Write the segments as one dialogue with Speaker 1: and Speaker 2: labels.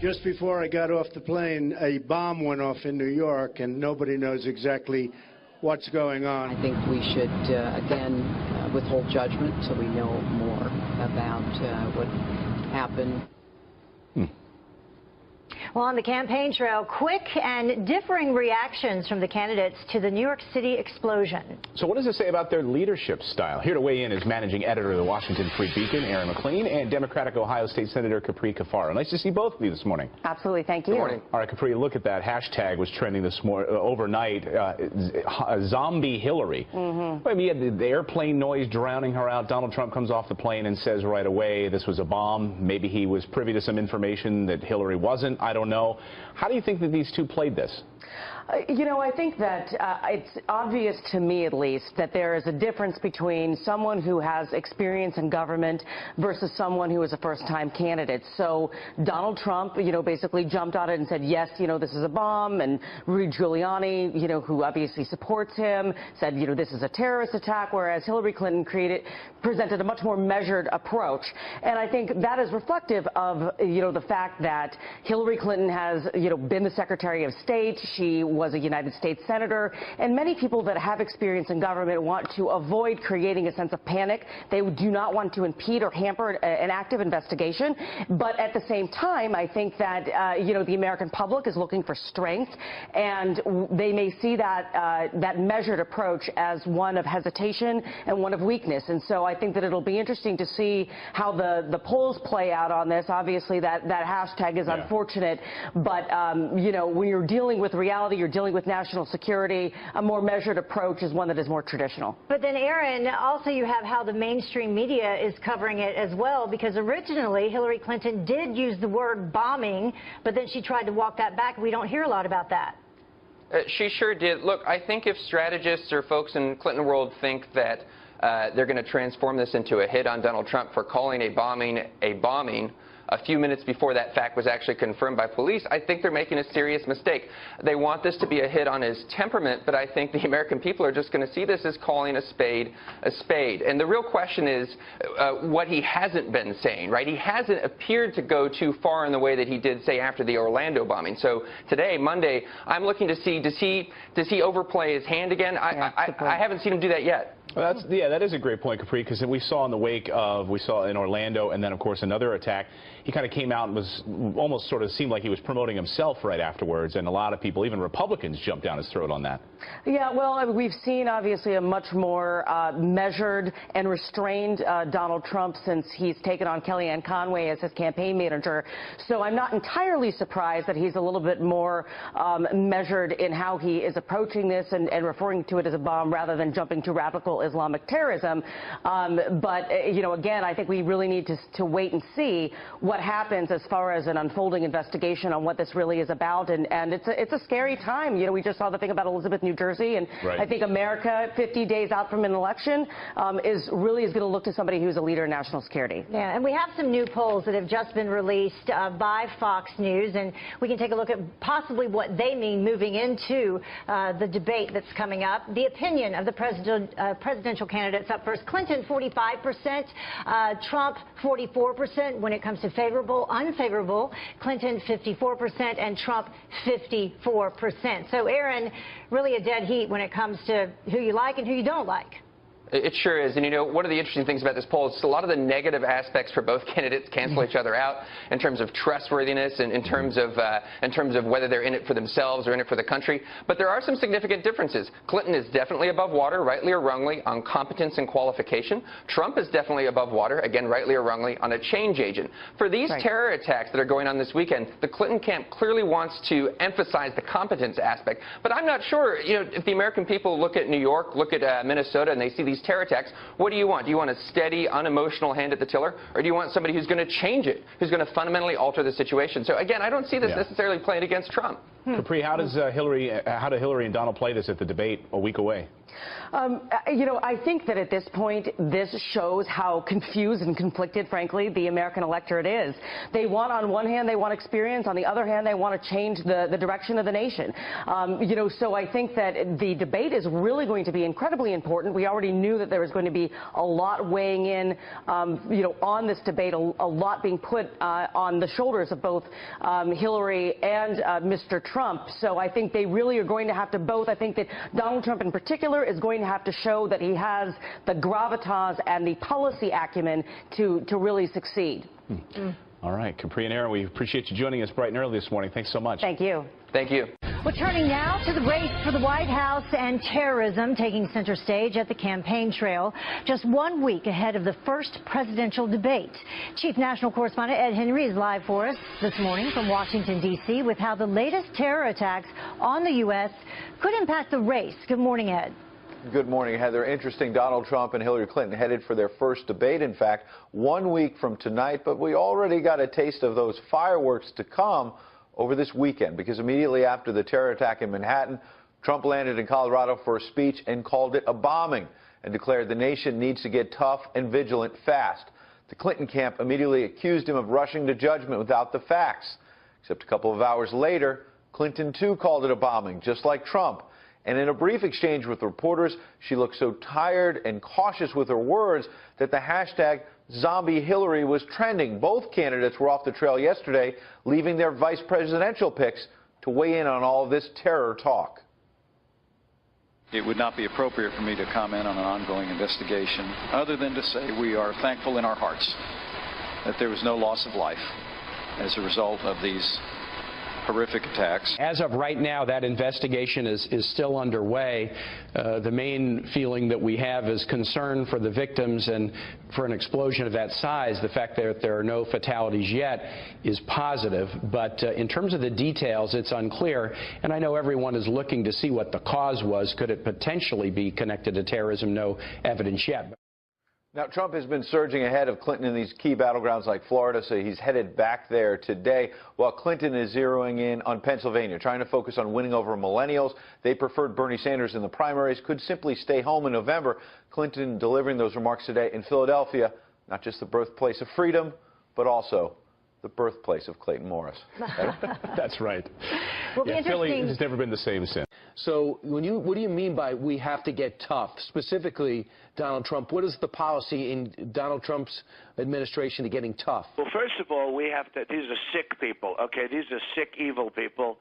Speaker 1: Just before I got off the plane, a bomb went off in New York, and nobody knows exactly what's going on.
Speaker 2: I think we should, again, withhold judgment till we know more about what happened.
Speaker 3: Well, on the campaign trail, quick and differing reactions from the candidates to the New York City explosion.
Speaker 4: So what does it say about their leadership style? Here to weigh in is managing editor of the Washington Free Beacon, Erin McLean, and Democratic Ohio State Senator Capri Cafaro. Nice to see both of you this morning.
Speaker 5: Absolutely. Thank you.
Speaker 4: Good morning. All right, Capri, look at that. Hashtag was trending this overnight. Zombie Hillary. I mean, you had the airplane noise drowning her out. Donald Trump comes off the plane and says right away this was a bomb. Maybe he was privy to some information that Hillary wasn't. I don't know. How do you think that these two played this?
Speaker 5: You know, I think that it's obvious to me, at least, that there is a difference between someone who has experience in government versus someone who is a first-time candidate. So Donald Trump, you know, basically jumped on it and said, yes, you know, this is a bomb. And Rudy Giuliani, you know, who obviously supports him, said, you know, this is a terrorist attack, whereas Hillary Clinton presented a much more measured approach. And I think that is reflective of, you know, the fact that Hillary Clinton has, you know, been the Secretary of State. She was a United States Senator, and many people that have experience in government want to avoid creating a sense of panic. They do not want to impede or hamper an active investigation. But at the same time, I think that, you know, the American public is looking for strength, and they may see that, that measured approach as one of hesitation and one of weakness. And so I think that it'll be interesting to see how the polls play out on this. Obviously, that hashtag is unfortunate, but, you know, when you're dealing with reality, you're dealing with national security, a more measured approach is one that is more traditional.
Speaker 3: But then, Erin, also you have how the mainstream media is covering it as well, because originally Hillary Clinton did use the word bombing, but then she tried to walk that back. We don't hear a lot about that.
Speaker 6: She sure did. Look, I think if strategists or folks in Clinton world think that they're going to transform this into a hit on Donald Trump for calling a bombing a few minutes before that fact was actually confirmed by police, I think they're making a serious mistake. They want this to be a hit on his temperament, but I think the American people are just going to see this as calling a spade a spade. And the real question is what he hasn't been saying, right? He hasn't appeared to go too far in the way that he did, say, after the Orlando bombing. So today, Monday, I'm looking to see, does he overplay his hand again? I haven't seen him do that yet.
Speaker 4: Well, that is a great point, Capri, because we saw in the wake of, we saw in Orlando and then, of course, another attack, he kind of came out and was almost sort of seemed like he was promoting himself right afterwards, and a lot of people, even Republicans, jumped down his throat on that.
Speaker 5: Yeah, well, we've seen, obviously, a much more measured and restrained Donald Trump since he's taken on Kellyanne Conway as his campaign manager. So I'm not entirely surprised that he's a little bit more measured in how he is approaching this and referring to it as a bomb rather than jumping to radical Islamic terrorism. But, you know, again, I think we really need to wait and see what happens as far as an unfolding investigation on what this really is about. And it's a scary time. You know, we just saw the thing about Elizabeth, New Jersey, and I think America, 50 days out from an election, is going to look to somebody who's a leader in national security.
Speaker 3: Yeah, and we have some new polls that have just been released by Fox News, and we can take a look at possibly what they mean moving into the debate that's coming up. The opinion of the presidential candidates up first: Clinton 45%, Trump 44% when it comes to favorable, unfavorable. Clinton 54% and Trump 54%. So, Erin, really a dead heat when it comes to who you like and who you don't like.
Speaker 6: It sure is. And, you know, one of the interesting things about this poll is a lot of the negative aspects for both candidates cancel each other out in terms of trustworthiness and in terms of whether they're in it for themselves or in it for the country. But there are some significant differences. Clinton is definitely above water, rightly or wrongly, on competence and qualification. Trump is definitely above water, again, rightly or wrongly, on a change agent. For these terror attacks that are going on this weekend, the Clinton camp clearly wants to emphasize the competence aspect. But I'm not sure, you know, if the American people look at New York, look at Minnesota, and they see these terror attacks, what do you want? Do you want a steady, unemotional hand at the tiller, or do you want somebody who's going to change it, who's going to fundamentally alter the situation? So again, I don't see this necessarily playing against Trump.
Speaker 4: Capri, how do Hillary and Donald play this at the debate a week away?
Speaker 5: You know, I think that at this point, this shows how confused and conflicted, frankly, the American electorate is. They want, on one hand, they want experience. On the other hand, they want to change the direction of the nation. You know, so I think that the debate is really going to be incredibly important. We already knew that there was going to be a lot weighing in, you know, on this debate, a lot being put on the shoulders of both Hillary and Mr. Trump. So I think they really are going to have to both. I think that Donald Trump in particular is going to have to show that he has the gravitas and the policy acumen to really succeed.
Speaker 4: All right, Capri and Aaron, we appreciate you joining us bright and early this morning. Thanks so much.
Speaker 5: Thank you.
Speaker 6: Thank you.
Speaker 3: We're turning now to the race for the White House and terrorism taking center stage at the campaign trail, just 1 week ahead of the first presidential debate. Chief National Correspondent Ed Henry is live for us this morning from Washington, D.C., with how the latest terror attacks on the U.S. could impact the race. Good morning, Ed.
Speaker 7: Good morning, Heather. Interesting, Donald Trump and Hillary Clinton headed for their first debate, in fact, 1 week from tonight, but we already got a taste of those fireworks to come over this weekend, because immediately after the terror attack in Manhattan, Trump landed in Colorado for a speech and called it a bombing and declared the nation needs to get tough and vigilant fast. The Clinton camp immediately accused him of rushing to judgment without the facts, except a couple of hours later, Clinton too called it a bombing, just like Trump. And in a brief exchange with reporters, she looked so tired and cautious with her words that the hashtag Zombie Hillary was trending. Both candidates were off the trail yesterday, leaving their vice presidential picks to weigh in on all of this terror talk.
Speaker 8: It would not be appropriate for me to comment on an ongoing investigation, other than to say we are thankful in our hearts that there was no loss of life as a result of these horrific attacks.
Speaker 9: As of right now, that investigation is still underway. The main feeling that we have is concern for the victims, and for an explosion of that size, the fact that there are no fatalities yet is positive. But in terms of the details, it's unclear, and I know everyone is looking to see what the cause was. Could it potentially be connected to terrorism? No evidence yet.
Speaker 7: Now, Trump has been surging ahead of Clinton in these key battlegrounds like Florida, so he's headed back there today, while Clinton is zeroing in on Pennsylvania, trying to focus on winning over millennials. They preferred Bernie Sanders in the primaries, could simply stay home in November. Clinton delivering those remarks today in Philadelphia, not just the birthplace of freedom, but also the birthplace of Clayton Morris.
Speaker 4: That's right.
Speaker 3: Will be
Speaker 4: Yeah, Philly
Speaker 3: interesting.
Speaker 4: has never been the same since.
Speaker 10: So what do you mean by we have to get tough? Specifically, Donald Trump, what is the policy in Donald Trump's administration to getting tough?
Speaker 11: Well, first of all, we have to, these are sick people, okay? These are sick, evil people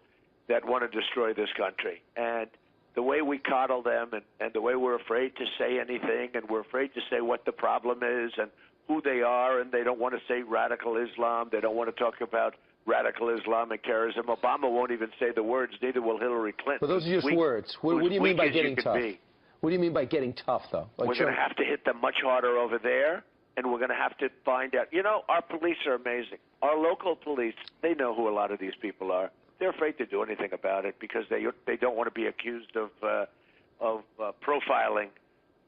Speaker 11: that want to destroy this country. And the way we coddle them and the way we're afraid to say anything, and we're afraid to say what the problem is and who they are, and they don't want to say radical Islam. They don't want to talk about radical Islamic terrorism. Obama won't even say the words, neither will Hillary Clinton.
Speaker 10: But those are just words. What do you mean by getting tough? What do you mean by getting tough, though? Like,
Speaker 11: we're going to have to hit them much harder over there, and we're going to have to find out. You know, our police are amazing. Our local police, they know who a lot of these people are. They're afraid to do anything about it because they don't want to be accused of profiling,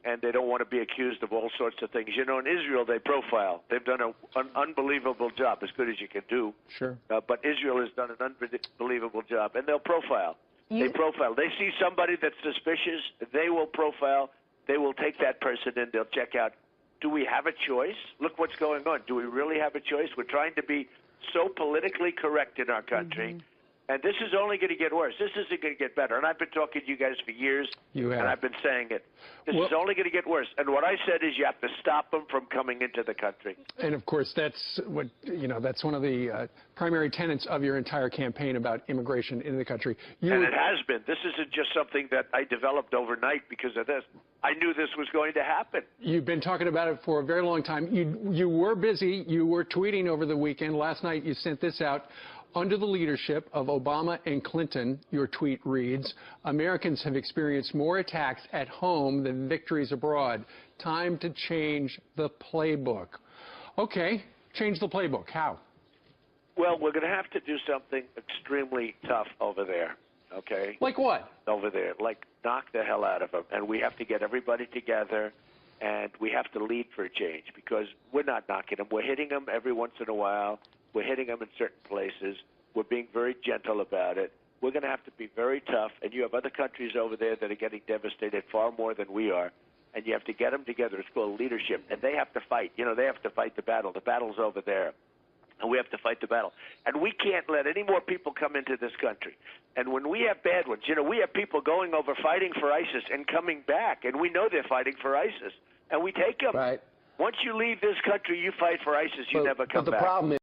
Speaker 11: and they don't want to be accused of all sorts of things. You know, in Israel, they profile. They've done an unbelievable job, as good as you can do.
Speaker 10: Sure.
Speaker 11: But Israel has done an unbelievable job, and they'll profile. They profile. They see somebody that's suspicious, they will profile. They will take that person in. They'll check out, do we have a choice? Look what's going on. Do we really have a choice? We're trying to be so politically correct in our country. And this is only going to get worse. This isn't going to get better. And I've been talking to you guys for years, and I've been saying it. This is only going to get worse. And what I said is you have to stop them from coming into the country.
Speaker 12: And, of course, that's what, you know, that's one of the primary tenets of your entire campaign about immigration into the country.
Speaker 11: And it has been. This isn't just something that I developed overnight because of this. I knew this was going to happen.
Speaker 12: You've been talking about it for a very long time. You were busy. You were tweeting over the weekend. Last night you sent this out. Under the leadership of Obama and Clinton, your tweet reads, Americans have experienced more attacks at home than victories abroad. Time to change the playbook. Okay, change the playbook. How?
Speaker 11: Well, we're going to have to do something extremely tough over there, okay?
Speaker 12: Like what?
Speaker 11: Over there, like knock the hell out of them. And we have to get everybody together, and we have to lead for a change because we're not knocking them. We're hitting them every once in a while. We're hitting them in certain places. We're being very gentle about it. We're going to have to be very tough, and you have other countries over there that are getting devastated far more than we are, and you have to get them together. It's called leadership, and they have to fight. You know, they have to fight the battle. The battle's over there, and we have to fight the battle. And we can't let any more people come into this country. And when we have bad ones, you know, we have people going over fighting for ISIS and coming back, and we know they're fighting for ISIS, and we take them.
Speaker 10: Right.
Speaker 11: Once you leave this country, you fight for ISIS, you never come back.
Speaker 10: But the problem is